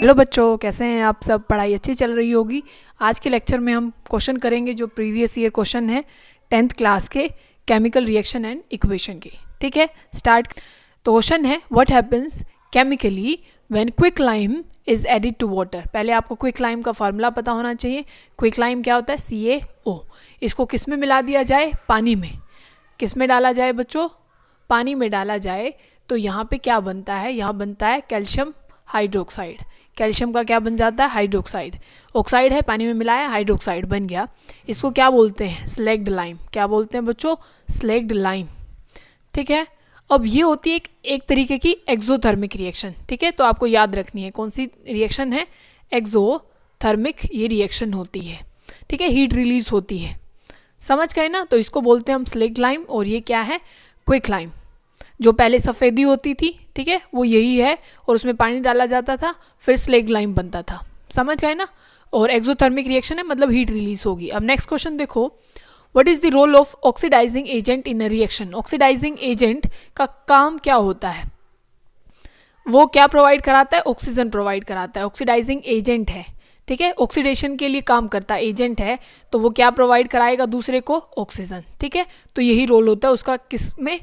Hello बच्चों, कैसे हैं आप सब? पढ़ाई अच्छी चल रही होगी। आज के लेक्चर में हम क्वेश्चन करेंगे जो प्रीवियस ईयर क्वेश्चन है 10th क्लास के केमिकल रिएक्शन एंड इक्वेशन के। ठीक है, स्टार्ट। तो क्वेश्चन है what happens chemically when quicklime is added to water. पहले आपको क्विकलाइम का फार्मूला पता होना चाहिए। क्विकलाइम क्या होता है? CaO। इसको किस में मिला दिया जाए? पानी में। किस में डाला जाए बच्चों? पानी में डाला जाए तो यहाँ पे क्या बनता है? यहाँ बनता है कैल्शियम हाइड्रोक्साइड। कैल्शियम का क्या बन जाता है? हाइड्रोक्साइड। ऑक्साइड है, पानी में मिलाया, हाइड्रोक्साइड बन गया। इसको क्या बोलते हैं? Slagged lime. क्या बोलते हैं बच्चों? Slagged lime. ठीक है, अब ये होती है एक तरीके की एक्सोथर्मिक रिएक्शन। ठीक है, तो आपको याद रखनी है कौन सी रिएक्शन है? एक्सोथर्मिक ये रिएक्शन होती है। ठीक है, हीट रिलीज होती है। समझ गए ना? तो इसको बोलते हैं हम स्लैग्ड लाइम। और ये क्या है? क्विकलाइम। जो पहले सफ़ेदी होती थी, ठीक है, वो यही है, और उसमें पानी डाला जाता था, फिर स्लैग्ड लाइम बनता था। समझ गए ना? और एक्सोथर्मिक रिएक्शन है, मतलब हीट रिलीज होगी। अब नेक्स्ट क्वेश्चन देखो, what is the role of oxidising agent in a reaction. Oxidising agent का काम क्या होता है? वो क्या प्रोवाइड कराता है? ऑक्सीजन प्रोवाइड कराता है। ऑक्सीडाइजिंग एजेंट है, ठीक है, ऑक्सीडेशन के लिए काम करता है, एजेंट है, तो वो क्या प्रोवाइड कराएगा दूसरे को? ऑक्सीजन। ठीक है, तो यही रोल होता है उसका, किस में?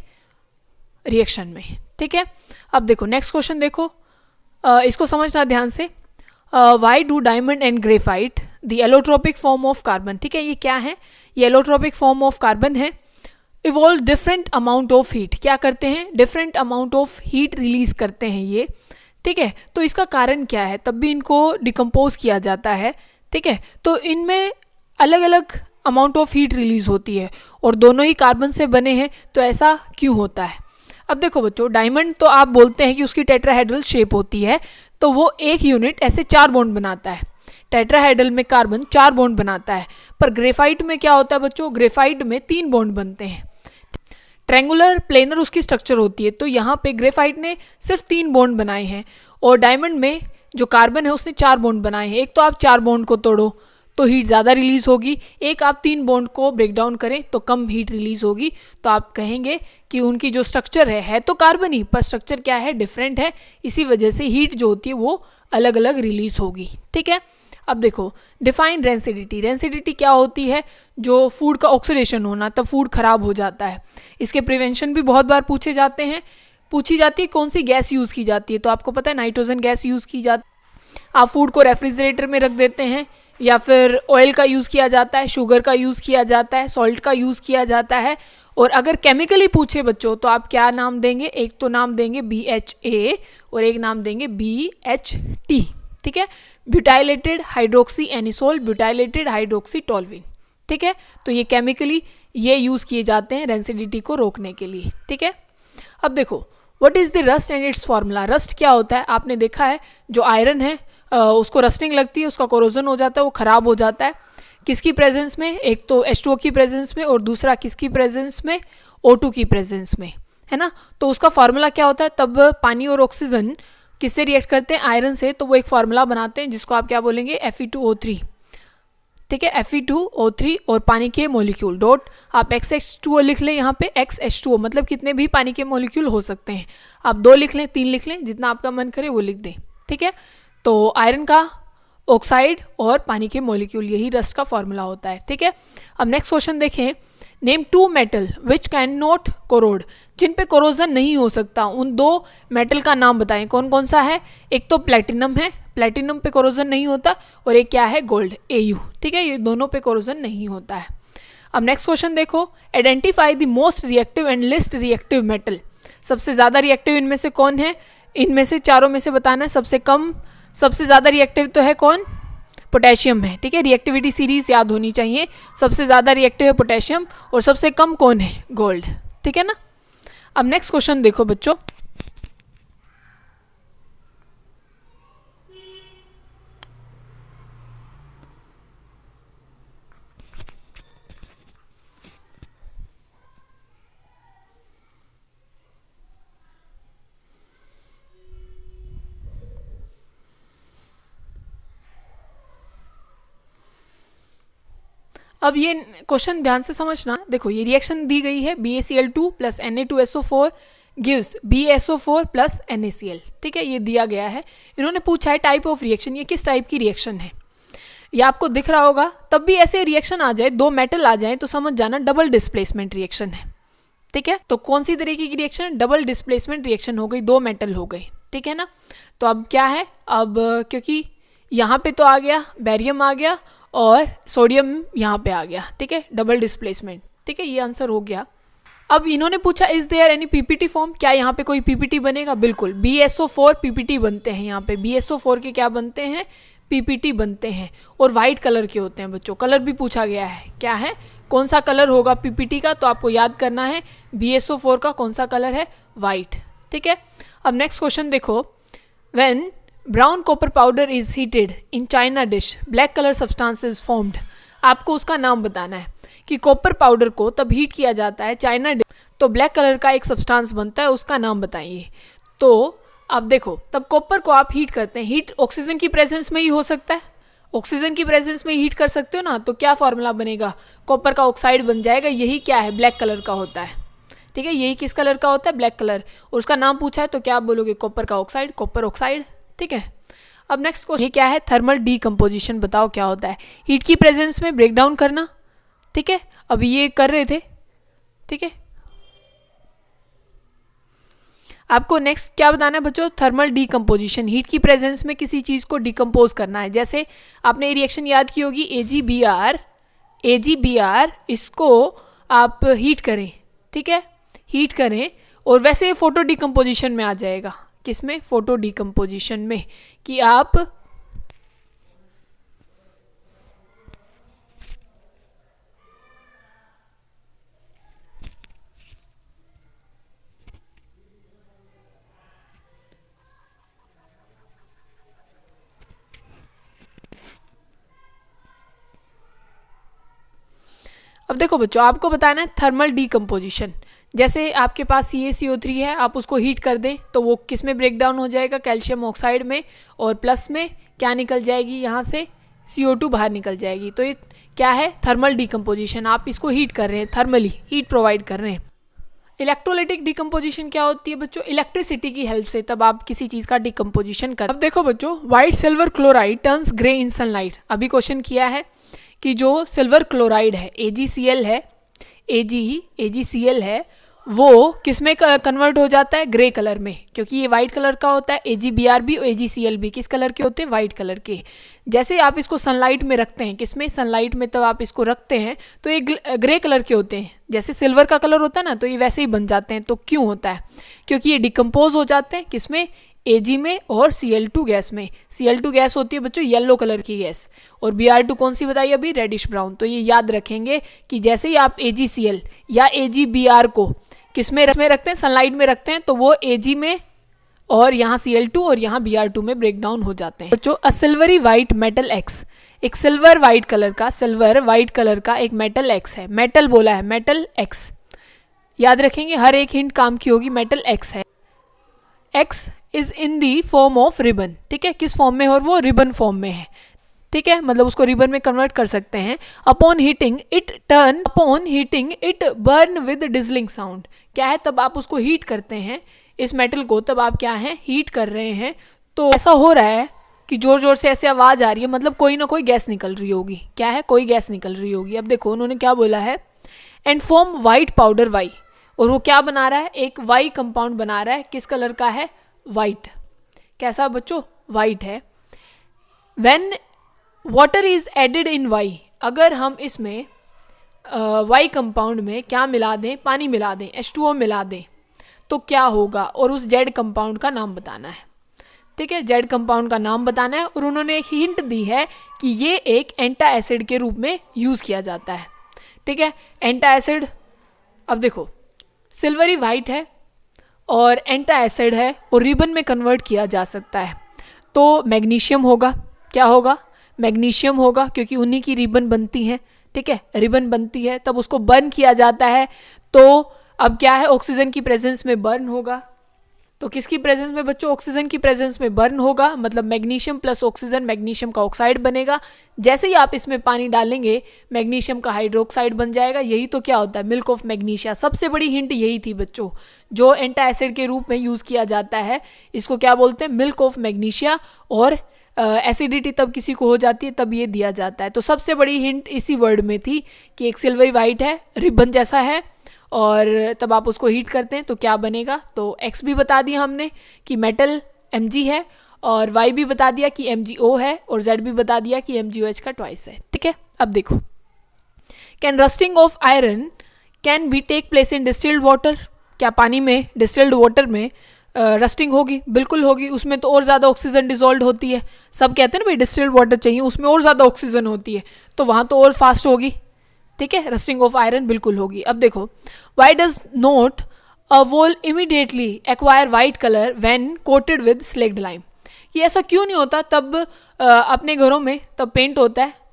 रिएक्शन में। ठीक है, अब देखो नेक्स्ट क्वेश्चन देखो, इसको समझना ध्यान से। Why do diamond and graphite the allotropic form of carbon. ठीक है, ये क्या है? ये एलोट्रोपिक फॉर्म ऑफ कार्बन है। Evolve different amount of heat. क्या करते हैं? Different amount of heat release करते हैं ये। ठीक है, तो इसका कारण क्या है? तब भी इनको डिकम्पोज किया जाता है। ठीक है, तो इनमें अलग अलग अमाउंट ऑफ हीट रिलीज होती है और दोनों ही कार्बन से बने हैं, तो ऐसा क्यों होता है? अब देखो बच्चों, डायमंड तो आप बोलते हैं कि उसकी टेट्राहेड्रल शेप होती है, तो वो एक यूनिट ऐसे 4 बॉन्ड बनाता है। टेट्राहेड्रल में कार्बन 4 बॉन्ड बनाता है, पर ग्रेफाइट में क्या होता है बच्चों? ग्रेफाइट में 3 बॉन्ड बनते हैं। ट्रेंगुलर प्लेनर उसकी स्ट्रक्चर होती है, तो यहाँ पे ग्रेफाइट ने सिर्फ 3 बॉन्ड बनाए हैं, और डायमंड में जो कार्बन है उसने 4 बॉन्ड बनाए हैं। एक तो आप 4 बॉन्ड को तोड़ो तो हीट ज़्यादा रिलीज होगी, एक आप 3 बॉन्ड को ब्रेक डाउन करें तो कम हीट रिलीज होगी। तो आप कहेंगे कि उनकी जो स्ट्रक्चर है तो कार्बन ही, पर स्ट्रक्चर क्या है? डिफरेंट है, इसी वजह से हीट जो होती है वो अलग अलग रिलीज होगी। ठीक है, अब देखो डिफाइन रेंसिडिटी। रेंसिडिटी क्या होती है? जो फूड का ऑक्सीडेशन होना, तब फूड खराब हो जाता है। इसके प्रिवेंशन भी बहुत बार पूछे जाते हैं। पूछी जाती है कौन सी गैस यूज़ की जाती है, तो आपको पता है नाइट्रोजन गैस यूज़ की जाती है। आप फूड को रेफ्रिजरेटर में रख देते हैं, या फिर ऑयल का यूज़ किया जाता है, शुगर का यूज़ किया जाता है, सॉल्ट का यूज़ किया जाता है। और अगर केमिकली पूछे बच्चों तो आप क्या नाम देंगे? एक तो नाम देंगे BHA और एक नाम देंगे BHT। ठीक है, butylated hydroxy anisole, butylated hydroxy toluene. ठीक है, तो ये केमिकली ये यूज़ किए जाते हैं रेंसिडिटी को रोकने के लिए। ठीक है, अब देखो what is the rust and it's formula. Rust क्या होता है? आपने देखा है जो आयरन है उसको रस्टिंग लगती है, उसका कोरोजन हो जाता है, वो ख़राब हो जाता है। किसकी प्रेजेंस में? एक तो H2O की प्रेजेंस में, और दूसरा किसकी प्रेजेंस में? O2 की प्रेजेंस में, है ना? तो उसका फार्मूला क्या होता है? तब पानी और ऑक्सीजन किससे रिएक्ट करते हैं? आयरन से। तो वो एक फार्मूला बनाते हैं जिसको आप क्या बोलेंगे? Fe2O3। ठीक है, Fe2O3 और पानी के मोलिक्यूल डॉट आप XH2O लिख लें। यहाँ पे XH2O मतलब कितने भी पानी के मोलिक्यूल हो सकते हैं। आप 2 लिख लें, 3 लिख लें, जितना आपका मन करे वो लिख दें। ठीक है, तो आयरन का ऑक्साइड और पानी के मॉलिक्यूल, यही रस्ट का फॉर्मूला होता है। ठीक है, अब नेक्स्ट क्वेश्चन देखें। Name 2 metal which can not corrode. जिन पे कोरोजन नहीं हो सकता, उन 2 मेटल का नाम बताएं। कौन कौन सा है? एक तो प्लेटिनम है, प्लेटिनम पे कोरोजन नहीं होता, और एक क्या है? Gold, Au। ठीक है, ये दोनों पे कोरोजन नहीं होता है। अब नेक्स्ट क्वेश्चन देखो, identify the most reactive and least reactive metal. सबसे ज़्यादा रिएक्टिव इनमें से कौन है? इनमें से चारों में से बताना है। सबसे कम, सबसे ज़्यादा रिएक्टिव तो है कौन? पोटेशियम है। ठीक है, रिएक्टिविटी सीरीज याद होनी चाहिए। सबसे ज़्यादा रिएक्टिव है पोटेशियम, और सबसे कम कौन है? गोल्ड। ठीक है ना? अब नेक्स्ट क्वेश्चन देखो बच्चों, अब ये क्वेश्चन ध्यान से समझना। देखो ये रिएक्शन दी गई है BaCl2 + Na2SO4 gives BSO4 plus NaCl। ठीक है, ये दिया गया है। इन्होंने पूछा है टाइप ऑफ रिएक्शन, ये किस टाइप की रिएक्शन है। ये आपको दिख रहा होगा। तब भी ऐसे रिएक्शन आ जाए, दो मेटल आ जाए तो समझ जाना डबल डिस्प्लेसमेंट रिएक्शन है। ठीक है, तो कौन सी तरीके की रिएक्शन? डबल डिस्प्लेसमेंट रिएक्शन हो गई, दो मेटल हो गए। ठीक है ना। तो अब क्या है, अब क्योंकि यहाँ पे तो आ गया बेरियम आ गया और सोडियम यहाँ पे आ गया। ठीक है, डबल डिस्प्लेसमेंट। ठीक है, ये आंसर हो गया। अब इन्होंने पूछा is there any PPT form, क्या यहाँ पे कोई PPT बनेगा? बिल्कुल, BSO4 PPT बनते हैं। यहाँ पे BSO4 के क्या बनते हैं? PPT बनते हैं और वाइट कलर के होते हैं बच्चों। कलर भी पूछा गया है, क्या है, कौन सा कलर होगा PPT का? तो आपको याद करना है BSO4 का कौन सा कलर है? वाइट। ठीक है, अब नेक्स्ट क्वेश्चन देखो। When brown copper powder is heated in China dish, black colour substance is formed. आपको उसका नाम बताना है कि कॉपर पाउडर को तब हीट किया जाता है चाइना डिश, तो ब्लैक कलर का एक सब्सटेंस बनता है, उसका नाम बताइए। तो अब देखो, तब कॉपर को आप हीट करते हैं, हीट ऑक्सीजन की प्रेजेंस में ही हो सकता है, ऑक्सीजन की प्रेजेंस में हीट कर सकते हो ना। तो क्या फॉर्मूला बनेगा? कॉपर का ऑक्साइड बन जाएगा। यही क्या है? ब्लैक कलर का होता है। ठीक है, यही किस कलर का होता है? Black colour. और उसका नाम पूछा है तो क्या आप बोलोगे? कॉपर का ऑक्साइड, कॉपर ऑक्साइड। ठीक है, अब नेक्स्ट क्वेश्चन ये क्या है? Thermal decomposition. बताओ क्या होता है? हीट की प्रेजेंस में ब्रेक डाउन करना। ठीक है, अभी ये कर रहे थे। ठीक है, आपको नेक्स्ट क्या बताना है बच्चों? थर्मल डीकम्पोजिशन, हीट की प्रेजेंस में किसी चीज़ को डिकम्पोज करना है। जैसे आपने रिएक्शन याद की होगी AgBr, इसको आप हीट करें। ठीक है, हीट करें और वैसे फोटो डीकम्पोजिशन में आ जाएगा। किसमें? फोटो डीकम्पोजिशन में, कि आप अब देखो बच्चों, आपको बताना है थर्मल डीकम्पोजिशन। जैसे आपके पास CaCO3 है, आप उसको हीट कर दें तो वो किस में ब्रेक डाउन हो जाएगा? कैल्शियम ऑक्साइड में, और प्लस में क्या निकल जाएगी? यहाँ से CO2 बाहर निकल जाएगी। तो ये क्या है? Thermal decomposition. आप इसको हीट कर रहे हैं, थर्मली हीट प्रोवाइड कर रहे हैं। इलेक्ट्रोलाइटिक डीकम्पोजिशन क्या होती है बच्चों? इलेक्ट्रिसिटी की हेल्प से तब आप किसी चीज़ का डीकम्पोजिशन कर। अब देखो बच्चों, white silver chloride turns grey इन सनलाइट। अभी क्वेश्चन किया है कि जो सिल्वर क्लोराइड है, AgCl है, AgCl है, वो किस में कन्वर्ट हो जाता है? ग्रे कलर में, क्योंकि ये वाइट कलर का होता है। AgBr भी और AgCl भी किस कलर के होते हैं? वाइट कलर के। जैसे आप इसको सनलाइट में रखते हैं, किस में? सनलाइट में। तब आप इसको रखते हैं तो ये ग्रे कलर के होते हैं। जैसे सिल्वर का कलर होता है ना, तो ये वैसे ही बन जाते हैं। तो क्यों होता है? क्योंकि ये डिकम्पोज हो जाते हैं किस में? Ag में और Cl2 गैस में। Cl2 गैस होती है बच्चों येलो कलर की गैस, और Br2 कौन सी बताई अभी? Reddish brown. तो ये याद रखेंगे कि जैसे ही आप AgCl या AgBr को किस में रखते हैं? सनलाइट में रखते हैं, तो वो Ag में और यहाँ Cl2 और यहाँ Br2 में ब्रेक डाउन हो जाते हैं। बच्चों, अ सिल्वरी वाइट मेटल X, एक सिल्वर वाइट कलर का एक मेटल X है। मेटल बोला है, मेटल X याद रखेंगे, हर एक हिंट काम की होगी। मेटल X है, X is in the form of ribbon. ठीक है, किस फॉर्म में है? और वो रिबन फॉर्म में है। ठीक है, मतलब उसको रिबन में कन्वर्ट कर सकते हैं। Upon heating it burn with dazzling sound. क्या है? तब आप उसको हीट करते हैं, इस मेटल को तब आप क्या है? हीट कर रहे हैं। तो ऐसा हो रहा है कि जोर जोर से ऐसे आवाज़ आ रही है, मतलब कोई ना कोई गैस निकल रही होगी। क्या है? कोई गैस निकल रही होगी। अब देखो उन्होंने क्या बोला है, and form white powder Y. और वो क्या बना रहा है? एक वाई कंपाउंड बना रहा है। किस कलर का है? वाइट। कैसा बच्चों? वाइट है। When water is added in Y, अगर हम इसमें वाई कंपाउंड में क्या मिला दें? पानी मिला दें, H2O मिला दें, तो क्या होगा? और उस जेड कंपाउंड का नाम बताना है। ठीक है, जेड कंपाउंड का नाम बताना है। और उन्होंने एक हिंट दी है कि ये एक एंटा एसिड के रूप में यूज़ किया जाता है। ठीक है, एंटा एसिड। अब देखो, सिल्वरी वाइट है और एंटा एसिड है और रिबन में कन्वर्ट किया जा सकता है, तो मैग्नीशियम होगा। क्या होगा? मैग्नीशियम होगा, क्योंकि उन्हीं की रिबन बनती है। ठीक है, रिबन बनती है तब उसको बर्न किया जाता है। तो अब क्या है? ऑक्सीजन की प्रेजेंस में बर्न होगा। तो किसकी प्रेजेंस में बच्चों? ऑक्सीजन की प्रेजेंस में बर्न होगा, मतलब मैग्नीशियम प्लस ऑक्सीजन मैग्नीशियम का ऑक्साइड बनेगा। जैसे ही आप इसमें पानी डालेंगे मैग्नीशियम का हाइड्रोक्साइड बन जाएगा। यही तो क्या होता है? Milk of magnesia. सबसे बड़ी हिंट यही थी बच्चों, जो एंटा एसिड के रूप में यूज़ किया जाता है, इसको क्या बोलते हैं? Milk of magnesia. और एसिडिटी तब किसी को हो जाती है तब ये दिया जाता है। तो सबसे बड़ी हिंट इसी वर्ड में थी कि एक सिल्वरी वाइट है, रिबन जैसा है, और तब आप उसको हीट करते हैं तो क्या बनेगा? तो एक्स भी बता दिया हमने कि मेटल Mg है, और वाई भी बता दिया कि MgO है, और जेड भी बता दिया कि MgOH का ट्वाइस है। ठीक है, अब देखो, can rusting of iron can be take place in distilled water? क्या पानी में, डिस्टिल्ड वाटर में रस्टिंग होगी? बिल्कुल होगी। उसमें तो और ज़्यादा ऑक्सीजन डिजोल्व होती है। सब कहते हैं ना भाई डिस्टिल्ड वाटर चाहिए, उसमें और ज़्यादा ऑक्सीजन होती है, तो वहाँ तो और फास्ट होगी। ठीक है, रस्टिंग ऑफ आयरन बिल्कुल होगी। अब देखो, Y does not a wall immediately acquire white colour when coated with slaked lime? ये ऐसा क्यों नहीं होता? तब अपने घरों में तब पेंट होता है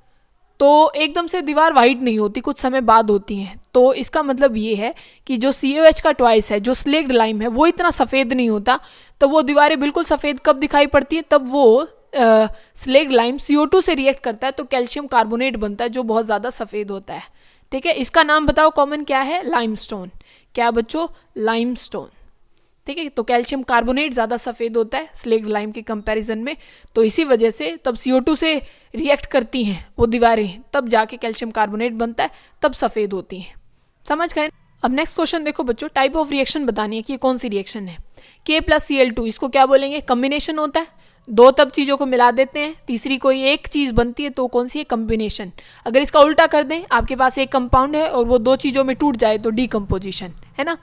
तो एकदम से दीवार वाइट नहीं होती, कुछ समय बाद होती हैं। तो इसका मतलब ये है कि जो COH का ट्वाइस है, जो स्लेक्ड लाइम है, वो इतना सफ़ेद नहीं होता। तो वो दीवारें बिल्कुल सफ़ेद कब दिखाई पड़ती है? तब वो स्लेक्ड लाइम CO2 से रिएक्ट करता है तो कैल्शियम कार्बोनेट बनता है, जो बहुत ज़्यादा सफ़ेद होता है। ठीक है, इसका नाम बताओ कॉमन क्या है? लाइमस्टोन। क्या बच्चों? लाइमस्टोन। ठीक है, तो कैल्शियम कार्बोनेट ज़्यादा सफ़ेद होता है स्लेक्ड लाइम के कंपैरिजन में, तो इसी वजह से तब CO2 से रिएक्ट करती हैं वो दीवारें, तब जाके कैल्शियम कार्बोनेट बनता है, तब सफ़ेद होती हैं। समझ गए? अब नेक्स्ट क्वेश्चन देखो बच्चों, टाइप ऑफ रिएक्शन बतानी है कि ये कौन सी रिएक्शन है। K+Cl2, इसको क्या बोलेंगे? कम्बिनेशन होता है। दो तब चीज़ों को मिला देते हैं, तीसरी कोई एक चीज़ बनती है, तो कौन सी है? कम्बिनेशन। अगर इसका उल्टा कर दें, आपके पास एक कंपाउंड है और वो दो चीज़ों में टूट जाए तो डीकम्पोजिशन, है ना।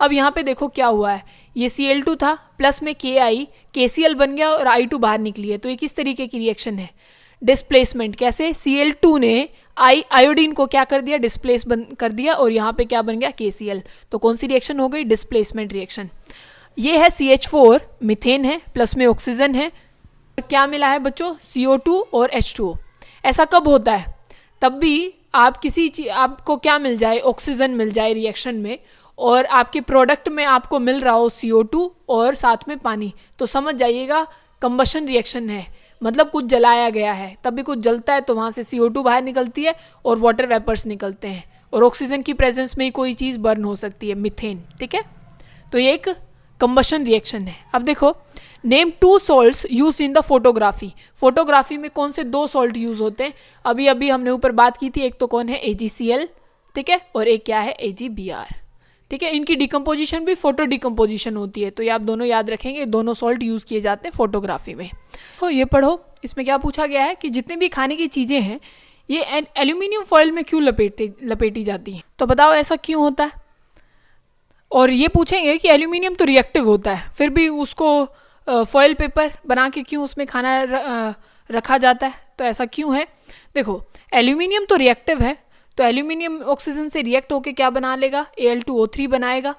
अब यहाँ पे देखो क्या हुआ है, ये Cl2 था, प्लस में Ki, KCl बन गया और I2 बाहर निकली है। तो ये किस तरीके की रिएक्शन है? डिस्प्लेसमेंट। कैसे? Cl2 ने आयोडीन को क्या कर दिया? डिस्प्लेस कर दिया, और यहाँ पे क्या बन गया? KCl। तो कौन सी रिएक्शन हो गई? Displacement reaction. ये है CH4, मीथेन है, प्लस में ऑक्सीजन है, क्या मिला है बच्चों? CO2 और H2O। ऐसा कब होता है? तब भी आप किसी चीज, आपको क्या मिल जाए? ऑक्सीजन मिल जाए रिएक्शन में, और आपके प्रोडक्ट में आपको मिल रहा हो CO2 और साथ में पानी, तो समझ जाइएगा कंबशन रिएक्शन है, मतलब कुछ जलाया गया है। तब भी कुछ जलता है तो वहाँ से CO2 बाहर निकलती है और वाटर वेपर्स निकलते हैं, और ऑक्सीजन की प्रेजेंस में ही कोई चीज़ बर्न हो सकती है, मीथेन। ठीक है, तो ये एक कंबशन रिएक्शन है। अब देखो, name 2 salts use in the photography. Photography में कौन से 2 सॉल्ट यूज होते हैं? अभी अभी हमने ऊपर बात की थी, एक तो कौन है? AgCl, ठीक है, और एक क्या है? AgBr। ठीक है, इनकी डिकम्पोजिशन भी फोटो डिकम्पोजिशन होती है, तो ये आप दोनों याद रखेंगे, दोनों सॉल्ट यूज किए जाते हैं फोटोग्राफी में। तो ये पढ़ो, इसमें क्या पूछा गया है कि जितने भी खाने की चीज़ें हैं ये एल्यूमिनियम फॉइल में क्यों लपेटी जाती हैं? तो बताओ ऐसा क्यों होता है। और ये पूछेंगे कि एल्यूमिनियम तो रिएक्टिव होता है, फिर भी उसको फॉइल पेपर बना के क्यों उसमें खाना रखा जाता है? तो ऐसा क्यों है? देखो, एल्यूमिनियम तो रिएक्टिव है, तो एल्यूमिनियम ऑक्सीजन से रिएक्ट होके क्या बना लेगा? Al2O3 बनाएगा।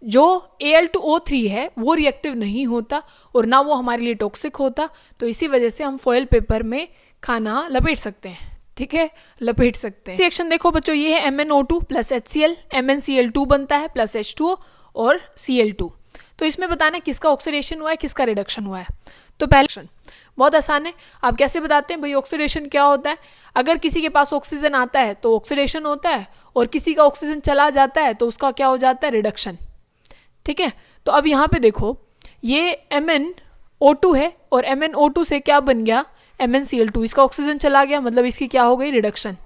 जो Al2O3 है वो रिएक्टिव नहीं होता और ना वो हमारे लिए टॉक्सिक होता, तो इसी वजह से हम फॉइल पेपर में खाना लपेट सकते हैं। ठीक है, लपेट सकते हैं। रिएक्शन देखो बच्चों, ये है MnO2 प्लस HCl, MnCl2 बनता है प्लस H2O और Cl2। तो इसमें बताना है किसका ऑक्सीडेशन हुआ है, किसका रिडक्शन हुआ है। तो पहले बहुत आसान है, आप कैसे बताते हैं भाई ऑक्सीडेशन क्या होता है? अगर किसी के पास ऑक्सीजन आता है तो ऑक्सीडेशन होता है, और किसी का ऑक्सीजन चला जाता है तो उसका क्या हो जाता है? रिडक्शन। ठीक है, तो अब यहाँ पे देखो, ये MnO2 है और MnO2 से क्या बन गया? MnCl2। इसका ऑक्सीजन चला गया, मतलब इसकी क्या हो गई? रिडक्शन।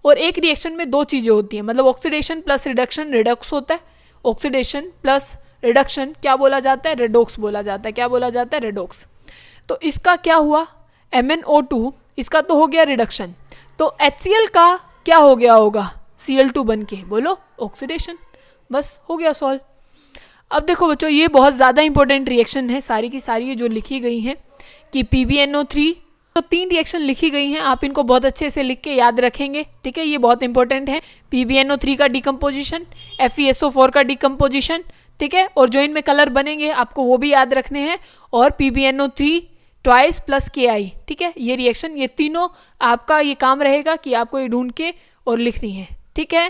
और एक रिएक्शन में दो चीज़ें होती हैं, मतलब ऑक्सीडेशन प्लस रिडक्शन रिडक्स होता है। ऑक्सीडेशन प्लस रिडक्शन क्या बोला जाता है? रेडॉक्स बोला जाता है। क्या बोला जाता है? रेडॉक्स। तो इसका क्या हुआ? MnO2, इसका तो हो गया रिडक्शन, तो HCl का क्या हो गया होगा? Cl2 बन के, बोलो, ऑक्सीडेशन। बस हो गया सॉल्व। अब देखो बच्चों, ये बहुत ज़्यादा इंपॉर्टेंट रिएक्शन है, सारी की सारी ये जो लिखी गई हैं कि PbNO3, तो 3 रिएक्शन लिखी गई हैं, आप इनको बहुत अच्छे से लिख के याद रखेंगे। ठीक है, ये बहुत इंपॉर्टेंट है। PbNO3 का डिकम्पोजिशन, FeSO4 का डिकम्पोजिशन, ठीक है, और जो इनमें कलर बनेंगे आपको वो भी याद रखने हैं, और PbNO3 ट्वाइस प्लस Ki। ठीक है, ये रिएक्शन, ये तीनों आपका ये काम रहेगा कि आपको ये ढूंढ के और लिखनी है। ठीक है।